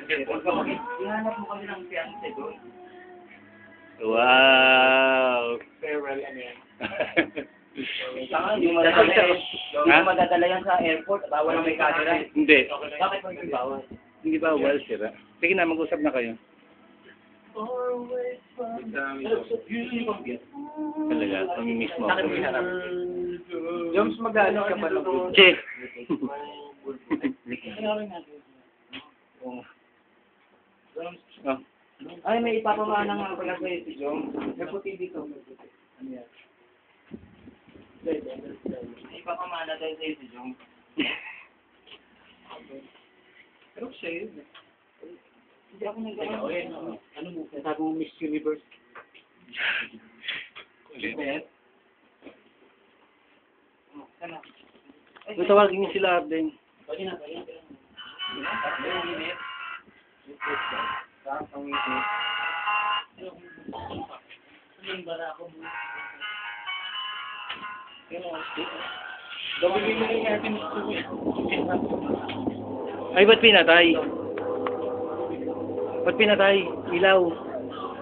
Ihanap mo kami ng fiancé doon. Wow! Farewell, ano yan? Saka, hindi mo madadala yan sa airport. Bawal na may camera. Hindi. Bakit mo yung bawal? Hindi ba well, sira? Sige na, mag-usap na kayo. Talaga, mamimiss mo ako. Joms, mag-ano ka pa lang. Che! Oh. Ay, may ipapamana nga pala sa'yo si Jom. May puti dito. Ano yan? May ipapamana tayo sa'yo si Jom. Pero siya yun. Hindi ako nag-ano. Ano mo? Sabi mo Miss Universe. Ulit. Tawagin niyo sila, Arden. Pwede na. Ay, ba't pinatay? Ba't pinatay? Ilaw.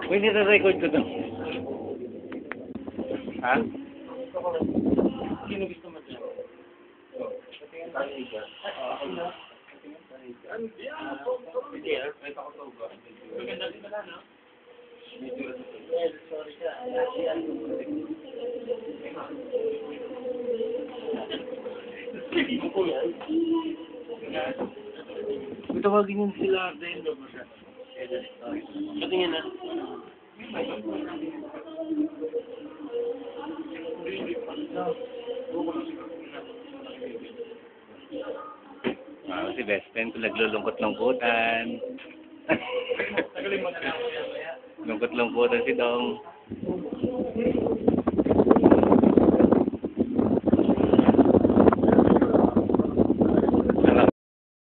May nire-record ko doon. Ha? Sino gusto mo dyan? Maganda din pala, no? Sorry ka. Tawagin niyo sila, Arden. Patingin na. Si best friend ko naglulungkot-lungkutan. Lungkot-lungkutan si Dong.